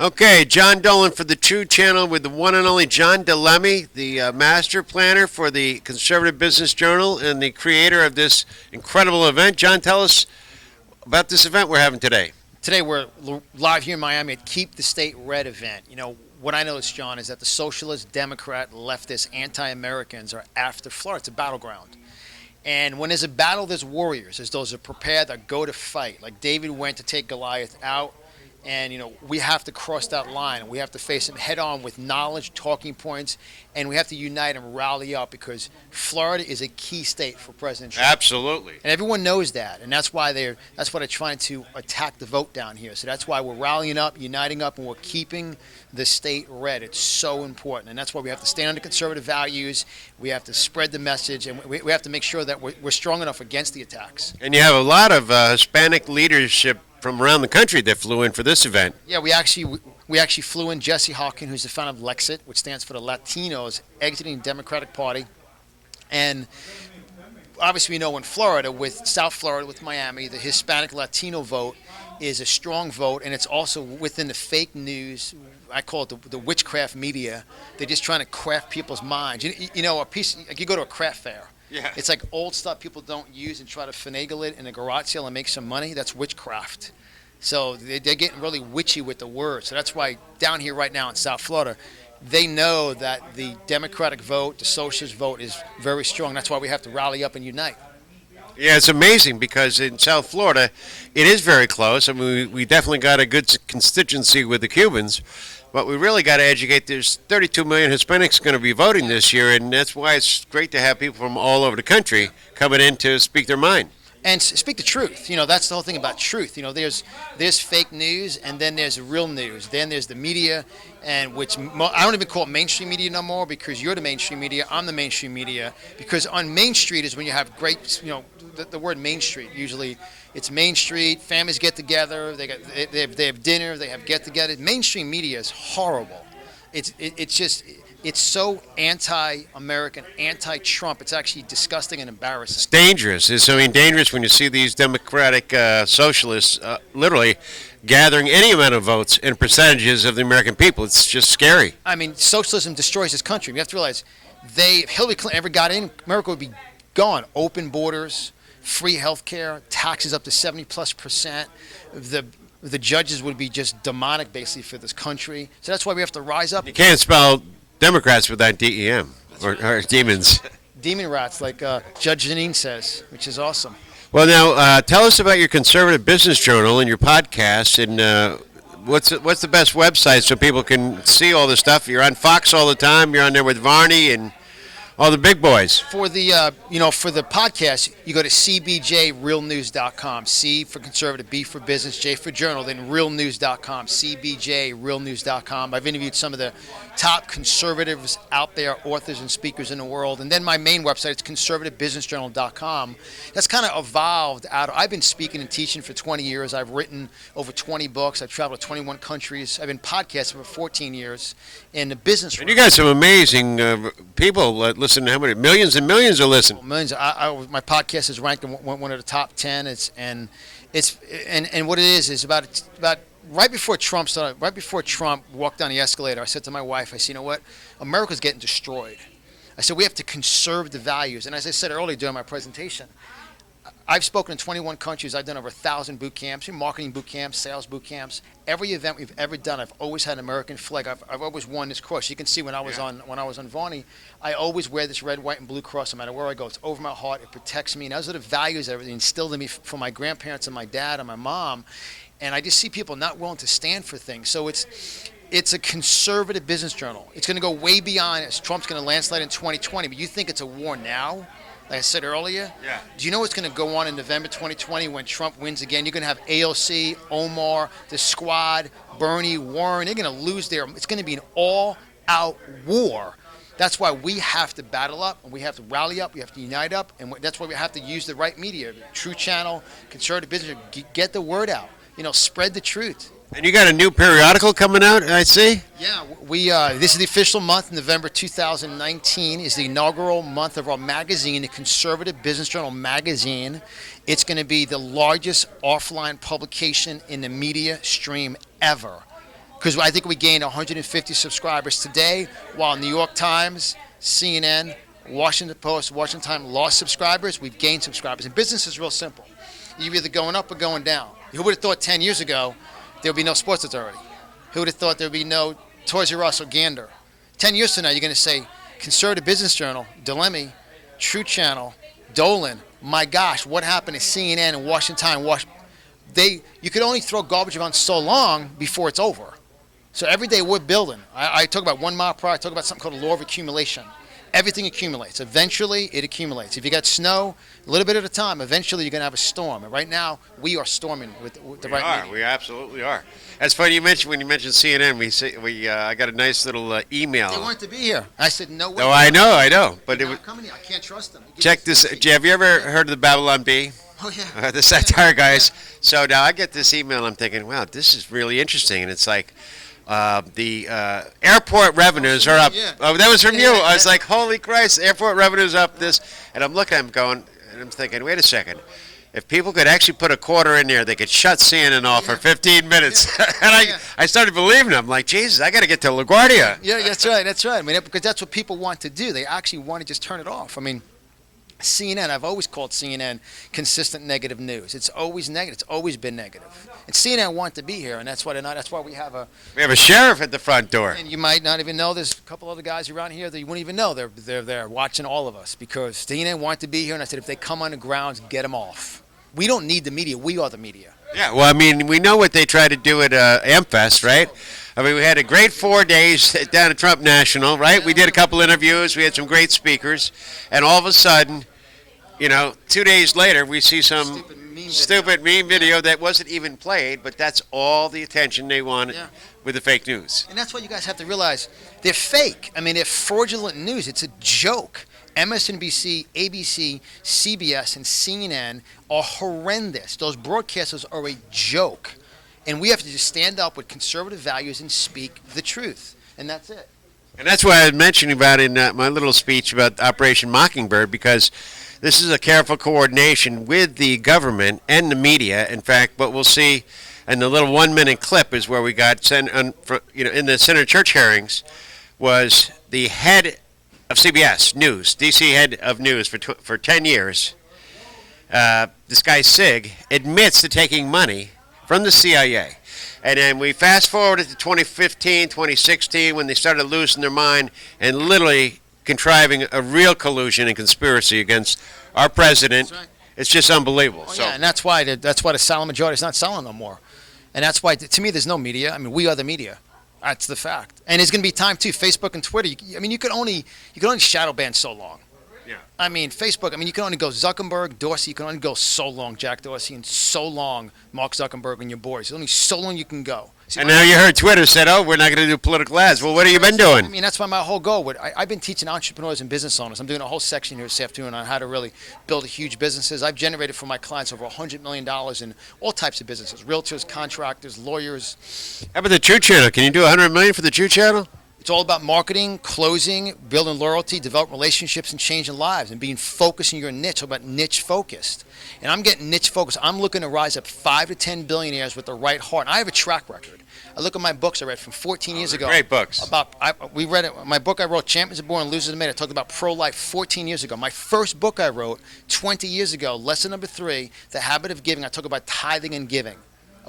Okay, John Dolan for the True Channel with the one and only John Di Lemme, the master planner for the Conservative Business Journal and the creator of this incredible event. John, tell us about this event we're having today. Today we're live here in Miami at Keep the State Red event. You know, what I noticed, John, is that the socialist, Democrat, leftist, anti-Americans are after Florida. It's a battleground. And when there's a battle, there's warriors. There's those that are prepared, that go to fight. Like David went to take Goliath out. And, you know, we have to cross that line. We have to face him head on with knowledge, talking points, and we have to unite and rally up because Florida is a key state for President Trump. Absolutely. And everyone knows that. And that's why they're trying to attack the vote down here. So that's why we're rallying up, uniting up, and we're keeping the state red. It's so important. And that's why we have to stand under conservative values. We have to spread the message, and we have to make sure that we're strong enough against the attacks. And you have a lot of Hispanic leadership from around the country that flew in for this event. Yeah, we actually flew in Jesse Hawkins, who's the founder of Lexit, which stands for the Latinos Exiting Democratic Party. And obviously we know in Florida, with South Florida, with Miami, the Hispanic Latino vote is a strong vote, and it's also within the fake news. I call it the witchcraft media. They're just trying to craft people's minds. You know, like you go to a craft fair. Yeah. It's like old stuff people don't use and try to finagle it in a garage sale and make some money. That's witchcraft. So they're getting really witchy with the words. So that's why down here right now in South Florida, they know that the Democratic vote, the socialist vote is very strong. That's why we have to rally up and unite. Yeah, it's amazing because in South Florida, it is very close. I mean, we definitely got a good constituency with the Cubans, but we really got to educate. There's 32 million Hispanics going to be voting this year, and that's why it's great to have people from all over the country coming in to speak their mind. And speak the truth. You know, that's the whole thing about truth. You know, there's fake news, and then there's real news. Then there's the media, and I don't even call it mainstream media no more because you're the mainstream media. I'm the mainstream media because on Main Street is when you have great, you know, the word Main Street. Usually it's Main Street, families get together, they have dinner, they have get-together. Mainstream media is horrible. It's so anti-American, anti-Trump. It's actually disgusting and embarrassing. It's dangerous. It's dangerous when you see these Democratic socialists literally gathering any amount of votes and percentages of the American people. It's just scary. I mean, socialism destroys this country. We have to realize if Hillary Clinton ever got in, America would be gone. Open borders, free health care, taxes up to 70+%. The judges would be just demonic, basically, for this country. So that's why we have to rise up. You can't spell Democrats without DEM or demons. Demon rats, like Judge Janine says, which is awesome. Well, now tell us about your Conservative Business Journal and your podcast, and what's the best website so people can see all the stuff? You're on Fox all the time. You're on there with Varney and all the big boys. For the for the podcast, you go to cbjrealnews.com. C for conservative, B for business, J for journal, then realnews.com. cbjrealnews.com. I've interviewed some of the top conservatives out there, authors and speakers in the world. And then my main website is conservativebusinessjournal.com. That's kind of evolved out of, I've been speaking and teaching for 20 years. I've written over 20 books. I've traveled to 21 countries. I've been podcasting for 14 years in the business And you got some amazing people listen. How many? Millions and millions are listening. Millions. My podcast is ranked in one of the top 10. And what it is about right before Trump walked down the escalator, I said to my wife, I said, you know what? America's getting destroyed. I said, we have to conserve the values. And as I said earlier during my presentation, I've spoken in 21 countries. I've done over 1,000 boot camps, marketing boot camps, sales boot camps. Every event we've ever done, I've always had an American flag. I've always worn this cross. You can see when I was on Varney, I always wear this red, white, and blue cross no matter where I go. It's over my heart. It protects me. And those are the values that were instilled in me from my grandparents and my dad and my mom. And I just see people not willing to stand for things. So it's a conservative business journal. It's going to go way beyond as Trump's going to landslide in 2020. But you think it's a war now? Like I said earlier, yeah. Do you know what's going to go on in November 2020 when Trump wins again? You're going to have AOC, Omar, the Squad, Bernie, Warren. They're going to lose it's going to be an all-out war. That's why we have to battle up, and we have to rally up, we have to unite up, and that's why we have to use the right media, True Channel, Conservative Business, get the word out. Spread the truth. And you got a new periodical coming out, I see? Yeah, this is the official month. November 2019 is the inaugural month of our magazine, the Conservative Business Journal magazine. It's going to be the largest offline publication in the media stream ever. because I think we gained 150 subscribers today, while New York Times, CNN, Washington Post, Washington Times lost subscribers. We've gained subscribers. And business is real simple. You're either going up or going down. Who would have thought 10 years ago there would be no Sports Authority? Who would have thought there would be no Toys R Us or Gander? 10 years from now, you're going to say Conservative Business Journal, Di Lemme, True Channel, Dolan. My gosh, what happened to CNN and Washington Times? You could only throw garbage around so long before it's over. So every day we're building. I talk about 1 mile per hour. I talk about something called a law of accumulation. Everything accumulates. Eventually, it accumulates. If you got snow, a little bit at a time, eventually you're going to have a storm. And right now, we are storming with the right media. We absolutely are. That's funny when you mentioned CNN. I got a nice little email. They wanted to be here. I said, no way. Oh, I know. But They're not coming here. I can't trust them. Check this. Have you ever heard of the Babylon Bee? Oh, yeah. The satire guys. So now I get this email, and I'm thinking, wow, this is really interesting. And it's like, the airport revenues are up. Yeah. Oh, that was from you. I was like, holy Christ, airport revenues up this. And I'm looking, I'm going, and I'm thinking, wait a second. If people could actually put a quarter in there, they could shut CNN off for 15 minutes. And I started believing them. I'm like, Jesus, I got to get to LaGuardia. Yeah, that's right. I mean, because that's what people want to do. They actually want to just turn it off. I mean, CNN, I've always called CNN consistent negative news. It's always negative. It's always been negative. And CNN want to be here, and that's why they're not. That's why we have a sheriff at the front door. And you might not even know. There's a couple other guys around here that you wouldn't even know they're there watching all of us because CNN want to be here. And I said, if they come on the grounds, get them off. We don't need the media. We are the media. Yeah, well, I mean, we know what they tried to do at AmFest, right? I mean, we had a great 4 days down at Trump National, right? We did a couple interviews. We had some great speakers. And all of a sudden, 2 days later, we see some stupid meme video that wasn't even played, but that's all the attention they wanted with the fake news. And that's what you guys have to realize. They're fake. I mean, they're fraudulent news. It's a joke. MSNBC, ABC, CBS, and CNN are horrendous. Those broadcasters are a joke. And we have to just stand up with conservative values and speak the truth. And that's it. And that's why I was mentioning about in my little speech about Operation Mockingbird, because this is a careful coordination with the government and the media. In fact, what we'll see in the little 1-minute clip is where we got in the Senator Church hearings was the head of CBS News, DC head of news for 10 years. This guy Sig admits to taking money from the CIA. And then we fast forwarded to 2015, 2016, when they started losing their mind and literally contriving a real collusion and conspiracy against our president. That's right. It's just unbelievable. Oh, yeah, and that's why the silent majority is not selling no more. And that's why, to me, there's no media. I mean, we are the media. That's the fact. And there's going to be time, too. Facebook and Twitter, you can only shadow ban so long. Yeah. I mean, Facebook, you can only go Zuckerberg, Dorsey, you can only go so long, Jack Dorsey, and so long, Mark Zuckerberg and your boys. There's only so long you can go. See, and now you heard Twitter said, we're not going to do political ads. Well, what have you been doing? I mean, that's why my whole goal, I've been teaching entrepreneurs and business owners. I'm doing a whole section here this afternoon on how to really build huge businesses. I've generated for my clients over $100 million in all types of businesses, realtors, contractors, lawyers. How about the True Channel? Can you do $100 million for the True Channel? It's all about marketing, closing, building loyalty, developing relationships, and changing lives, and being focused in your niche. All about niche focused. And I'm getting niche focused. I'm looking to rise up 5 to 10 billionaires with the right heart. And I have a track record. I look at my books I read from 14 years ago. Great books. We read it. My book I wrote, Champions Are Born, Losers Are Made. I talked about pro-life 14 years ago. My first book I wrote 20 years ago, lesson number 3, The Habit of Giving. I talk about tithing and giving.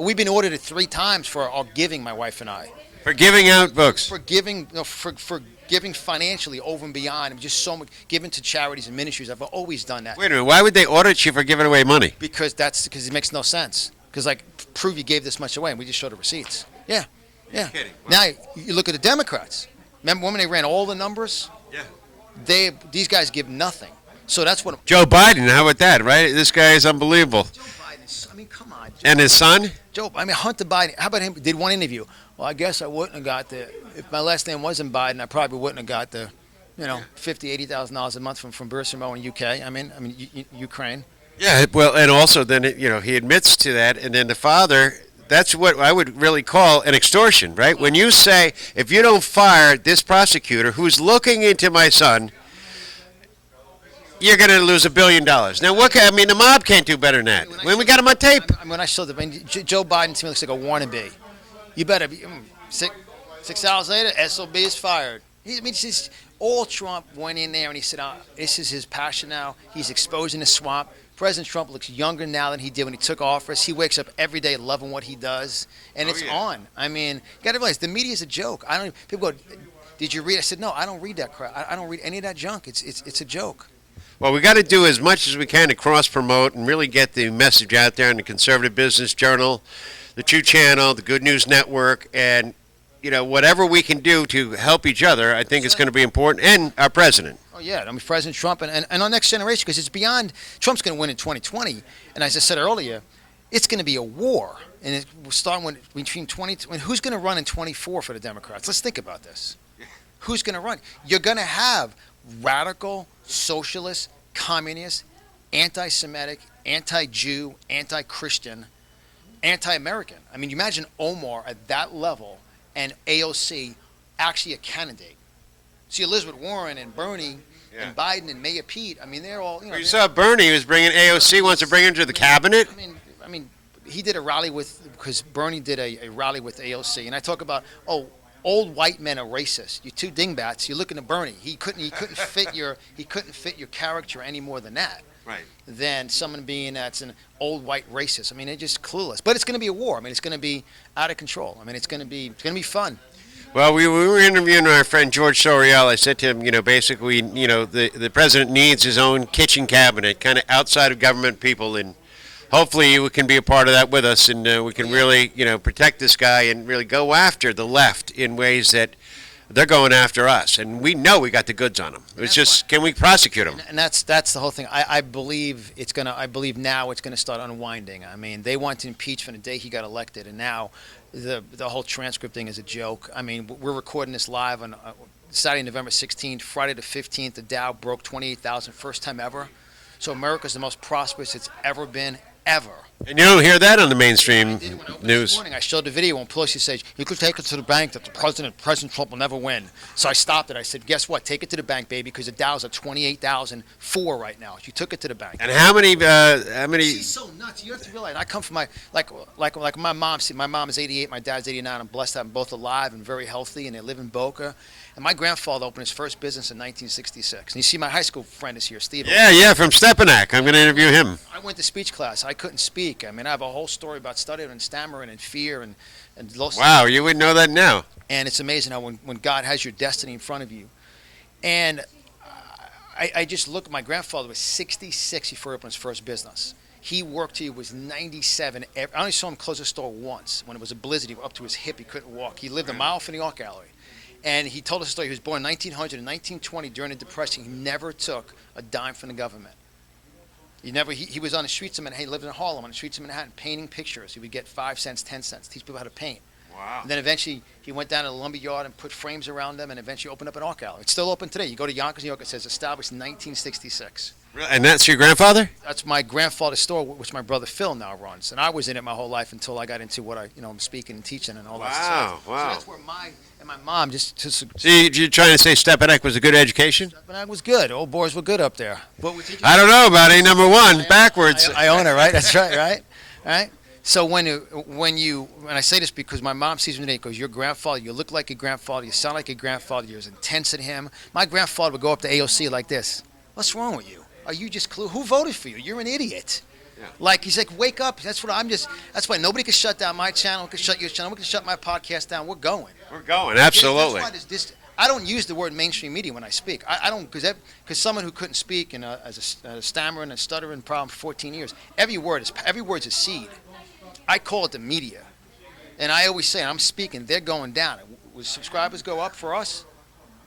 We've been audited 3 times for our giving, my wife and I. For giving out books. For giving, for giving financially over and beyond, and just so much giving to charities and ministries. I've always done that. Wait a minute. Why would they audit you for giving away money? Because it makes no sense. Because prove you gave this much away, and we just showed the receipts. Yeah. You're kidding. Wow. Now you look at the Democrats. Remember when they ran all the numbers? Yeah. These guys give nothing. So that's what. Joe Biden. How about that? Right. This guy is unbelievable. Joe Biden. Come on. And his son. Hunter Biden. How about him? Did one interview? Well, I guess I wouldn't have got if my last name wasn't Biden, I probably wouldn't have got $50,000-$80,000 a month from Bursamo in UK. Ukraine. Yeah, well, and also then he admits to that, and then the father. That's what I would really call an extortion, right? When you say, if you don't fire this prosecutor who's looking into my son, you're going to lose $1 billion. Now, the mob can't do better than that. When we got him on tape. When I saw Joe Biden to me looks like a wannabe. You better be. Six hours later, SOB is fired. I mean, it's just, all Trump went in there and he said, this is his passion now. He's exposing the swamp. President Trump looks younger now than he did when he took office. He wakes up every day loving what he does, and it's on. I mean, you got to realize the media is a joke. People go, "Did you read?" I said, "No, I don't read that crap. I don't read any of that junk. It's a joke." Well, we got to do as much as we can to cross-promote and really get the message out there in the Conservative Business Journal, the True Channel, the Good News Network, and whatever we can do to help each other, I think it's going to be important, and our president. Oh, yeah. I mean, President Trump and our next generation, because it's beyond – Trump's going to win in 2020. And as I said earlier, it's going to be a war. And we're starting between 20 – who's going to run in 24 for the Democrats? Let's think about this. Who's going to run? You're going to have radical, socialist, communist, anti-Semitic, anti-Jew, anti-Christian, anti-American. I mean, you imagine Omar at that level and AOC actually a candidate. See, Elizabeth Warren and Bernie and Biden and Mayor Pete, I mean, they're all, You saw Bernie was bringing AOC, wants to bring him to the cabinet. I mean, he did a rally because Bernie did a rally with AOC. And I talk about, old white men are racist. You two dingbats, you're looking at Bernie. He couldn't fit your character any more than that. Right. Than someone being that's an old white racist. I mean, they're just clueless. But it's going to be a war. I mean, it's going to be out of control. I mean, it's going to be fun. Well, we were interviewing our friend George Sorial. I said to him, basically, the president needs his own kitchen cabinet, kind of outside of government people, and hopefully you can be a part of that with us, and we can really, protect this guy and really go after the left in ways that they're going after us, and we know we got the goods on them. It's just, can we prosecute them? And that's the whole thing. I believe now it's gonna start unwinding. I mean, they wanted to impeach from the day he got elected, and now the whole transcript thing is a joke. I mean, we're recording this live on Saturday, November 16th, Friday the 15th. The Dow broke 28,000, first time ever. So America's the most prosperous it's ever been, ever. And you don't hear that on the mainstream news. This morning, I showed the video when Pelosi says, you could take it to the bank that President Trump will never win. So I stopped it. I said, guess what? Take it to the bank, baby, because the Dow's at 28,004 right now. You took it to the bank. And how many? She's so nuts. You have to realize, I come from like my mom. See, my mom is 88, my dad's 89. I'm blessed to have them both alive and very healthy, and they live in Boca. And my grandfather opened his first business in 1966. And you see my high school friend is here, Steve. Yeah, from Stepanak. I'm going to interview him. I went to speech class. I couldn't speak. I mean, I have a whole story about stuttering and stammering and fear and loss. Wow, you wouldn't know that now. And it's amazing how when God has your destiny in front of you. And I just look, my grandfather was 66 before he opened his first business. He worked till he was 97. I only saw him close the store once. When it was a blizzard, he was up to his hip. He couldn't walk. He lived a mile from the art gallery. And he told us a story. He was born in 1900 and 1920 during the Depression. He never took a dime from the government. He was on the streets of Manhattan. He lived in Harlem on the streets of Manhattan painting pictures. He would get 5 cents, 10 cents, teach people how to paint. Wow. And then eventually he went down to the lumber yard and put frames around them and eventually opened up an art gallery. It's still open today. You go to Yonkers, New York, it says established in 1966. And that's your grandfather? That's my grandfather's store, which my brother Phil now runs. And I was in it my whole life until I got into what I'm speaking and teaching and all that stuff. Wow. So that's where my mom just See, you're trying to say Stepanak was a good education? Stepanak was good. Old boys were good up there. I don't know about A1, backwards. I own it, right? That's right? Right? So when I say this because my mom sees me today, goes, your grandfather, you look like your grandfather, you sound like your grandfather, you're as intense as him. My grandfather would go up to AOC like this. What's wrong with you? Are you just who voted for you? You're an idiot. Yeah. Like, he's like, wake up. That's why nobody can shut down my channel, can shut your channel, we can shut my podcast down. We're going, absolutely. That's why I don't use the word mainstream media when I speak. I don't, because someone who couldn't speak and as a stammer and a stuttering problem for 14 years, every word's a seed. I call it the media. And I always say, I'm speaking, they're going down. Will subscribers go up for us?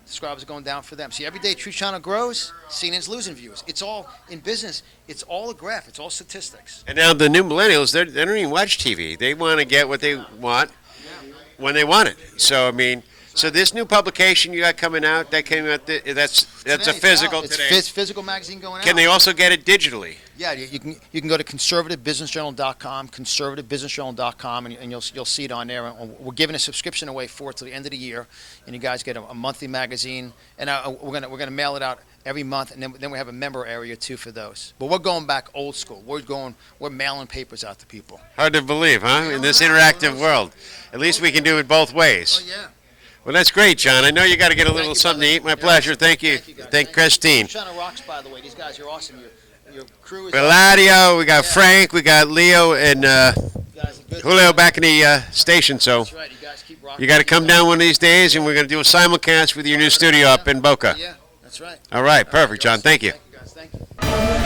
Subscribers are going down for them. See, every day True Channel grows, CNN's losing viewers. It's all, in business, it's all a graph. It's all statistics. And now the new millennials, they don't even watch TV. They want to get what they want when they want it. So, I mean, so this new publication you got coming out, that came out, that's a physical today. It's physical magazine going out. Can they also get it digitally? Yeah, you can go to conservativebusinessjournal.com, conservativebusinessjournal.com, and you'll see it on there. And we're giving a subscription away for it till the end of the year, and you guys get a monthly magazine, and we're gonna mail it out every month, and then we have a member area too for those. But we're going back old school. We're mailing papers out to people. Hard to believe, huh? In this interactive world. At least we can do it both ways. Oh yeah. Well, that's great, John. I know you got to get a little something to eat. My pleasure. Thank you. Thank Christine. China rocks, by the way. These guys are awesome. Your crew is. Eladio, we got Frank, we got Leo, and Guys are good. Julio back in the station. So That's right. You guys keep rocking. you got to come down one of these days, and we're going to do a simulcast with your new studio up in Boca. Yeah, that's right. All right, perfect, John. Thank you. Thank you, guys. Thank you.